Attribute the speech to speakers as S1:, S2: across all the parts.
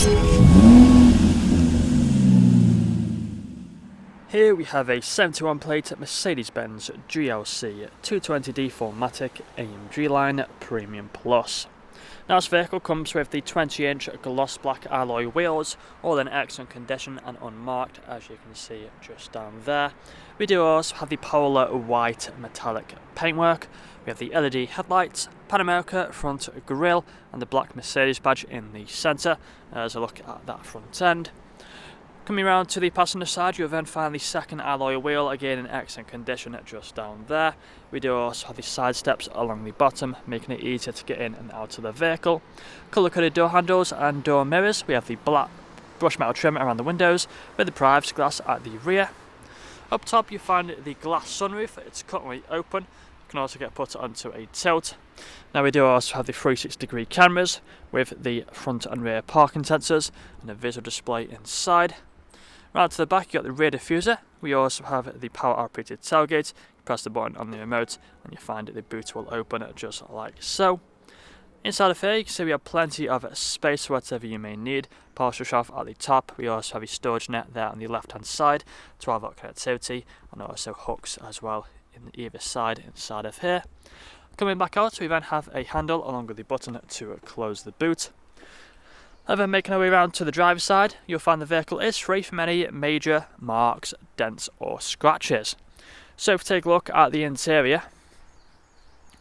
S1: Here we have a 71 plate Mercedes-Benz GLC 220D 4MATIC AMG line Premium Plus. Now this vehicle comes with the 20-inch gloss black alloy wheels, all in excellent condition and unmarked, as you can see just down there. We do also have the polar white metallic paintwork. We have the LED headlights, Pan America front grille and the black Mercedes badge in the centre. As a look at that front end. Coming around to the passenger side, you'll then find the second alloy wheel, again in excellent condition just down there. We do also have the side steps along the bottom, making it easier to get in and out of the vehicle. Colour-coded door handles and door mirrors. We have the black brush metal trim around the windows with the privacy glass at the rear. Up top you find the glass sunroof. It's currently open. You can also get put onto a tilt. Now we do also have the 360-degree cameras with the front and rear parking sensors and a visual display inside. Right to the back, you got the rear diffuser. We also have the power operated tailgate. You press the button on the remote and you find the boot will open just like so. Inside of here, you can see we have plenty of space for whatever you may need. Partial shelf at the top. We also have a storage net there on the left hand side, 12-volt connectivity, and also hooks as well in either side inside of here. Coming back out, we then have a handle along with the button to close the boot. And then making our way around to the driver's side, you'll find the vehicle is free from any major marks, dents or scratches. So if we take a look at the interior,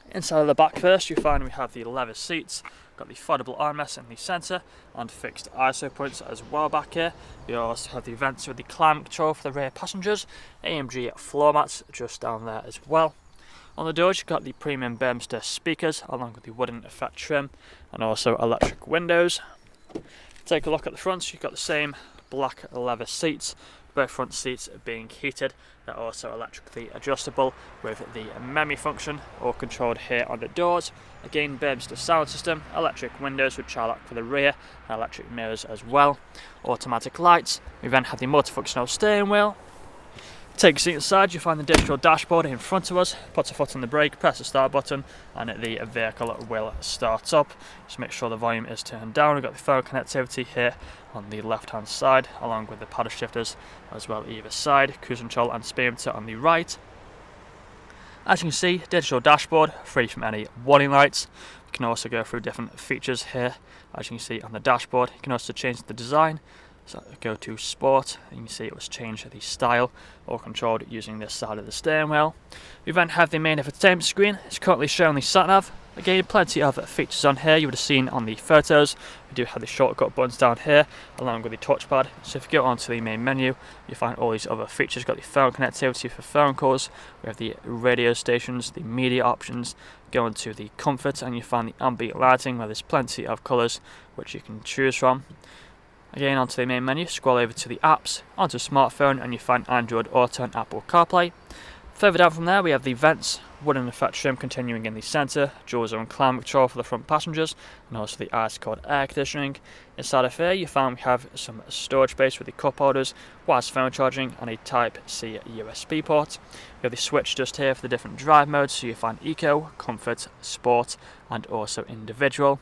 S1: inside of the back first, you'll find we have the leather seats, got the foldable armrest in the centre and fixed ISO points as well back here. We also have the vents with the climate control for the rear passengers, AMG floor mats just down there as well. On the doors you've got the premium Burmester speakers along with the wooden effect trim and also electric windows. Take a look at the front, you've got the same black leather seats, both front seats being heated. They're also electrically adjustable with the memory function, all controlled here on the doors. Again, Burmester sound system, electric windows which are locked for the rear, and electric mirrors as well. Automatic lights. We then have the multifunctional steering wheel. Take a seat inside, you find the digital dashboard in front of us. Put a foot on the brake, press the start button and the vehicle will start up. Just make sure the volume is turned down. We've got the phone connectivity here on the left hand side along with the paddle shifters as well either side. Cruise control and speedometer on the right. As you can see, digital dashboard, free from any warning lights. You can also go through different features here. As you can see on the dashboard, you can also change the design. So go to sport and you can see it was changed the style, all controlled using this side of the steering wheel. We then have the main entertainment screen. It's currently showing the sat-nav. Again, plenty of features on here you would have seen on the photos. We do have the shortcut buttons down here along with the touchpad. So if you go onto the main menu, you find all these other features. You've got the phone connectivity for phone calls. We have the radio stations, the media options. Go into the comfort and you find the ambient lighting where there's plenty of colours which you can choose from. Again, onto the main menu, scroll over to the apps, onto smartphone and you find Android Auto and Apple CarPlay. Further down from there we have the vents, wooden effect trim continuing in the centre, dual zone climate control for the front passengers and also the ice cold air conditioning. Inside of here you find we have some storage space with the cup holders, wireless phone charging and a Type C USB port. We have the switch just here for the different drive modes, so you find Eco, Comfort, Sport and also Individual.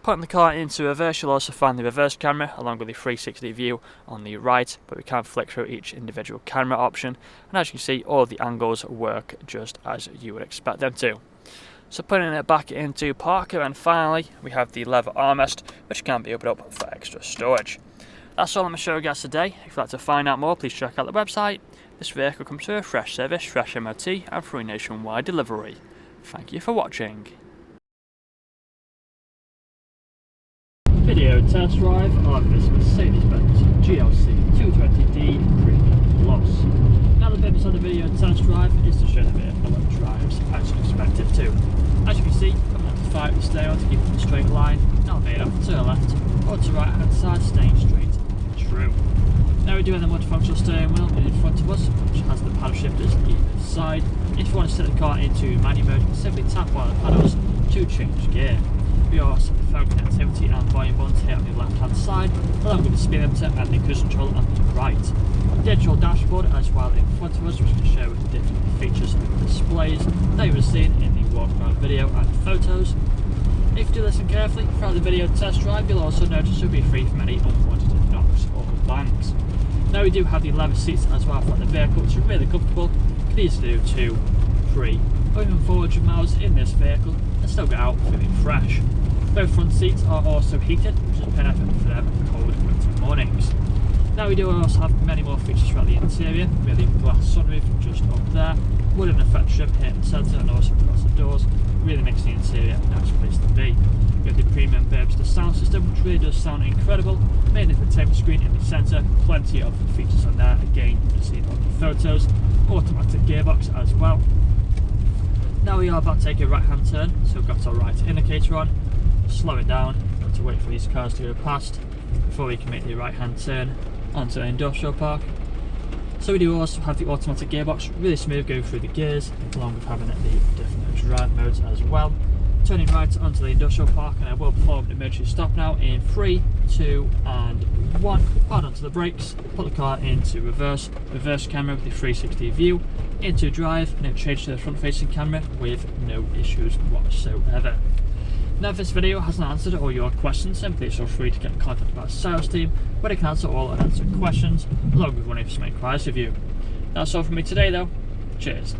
S1: Putting the car into reverse, you'll also find the reverse camera along with the 360 view on the right, but we can flick through each individual camera option and as you can see all of the angles work just as you would expect them to. So putting it back into parker and finally we have the leather armrest which can be opened up for extra storage. That's all I'm going to show you guys today. If you'd like to find out more, please check out the website. This vehicle comes with a fresh service, fresh MOT and free nationwide delivery. Thank you for watching. Video test drive on this Mercedes-Benz GLC 220D Premium Plus. Now the purpose of the video test drive is to show the vehicle drives as you expect it to. As you can see, coming up to 5 the stair to keep it in a straight line, not made up to the left or to the right hand side, staying straight and true. Now we do have the multifunctional steering wheel in front of us, which has the paddle shifters either side. If you want to set the car into manual mode, you can simply tap one of the paddles to change gear. We also have the phone connectivity and volume buttons here on the left hand side, along with the speedometer and the cruise control on the right. Digital dashboard as well in front of us, which can show different features and displays that you would have seen in the walk around video and photos. If you do listen carefully throughout the video test drive, you'll also notice you'll be free from any unwanted knocks or bangs. Now we do have the leather seats as well for the vehicle, which are really comfortable. You can easily do 2, 3 or even 400 miles in this vehicle and still get out feeling fresh. Both front seats are also heated, which is perfect for them cold winter mornings. Now we do also have many more features throughout the interior. We have the glass sunroof just up there, wooden effects here in the centre and also across the doors. Really makes the interior a nice place to be. We have the premium MERCEDES sound system, which really does sound incredible. Made infotainment screen in the centre, plenty of features on there. Again, you can see on the photos. Automatic gearbox as well. Now we are about to take a right hand turn, so we've got our right indicator on. Slow it down, got to wait for these cars to go past before we can make the right hand turn onto an industrial park. So we do also have the automatic gearbox, really smooth going through the gears, along with having the different drive modes as well. Turning right onto the industrial park, and I will perform an emergency stop now in 3, 2 and 1. Hard onto the brakes, put the car into reverse camera with the 360 view, into drive, and then change to the front facing camera with no issues whatsoever. Now if this video hasn't answered all your questions, then please feel free to get in contact with our sales team, where they can answer all unanswered questions, along with one of some inquiries with you. That's all from me today though. Cheers.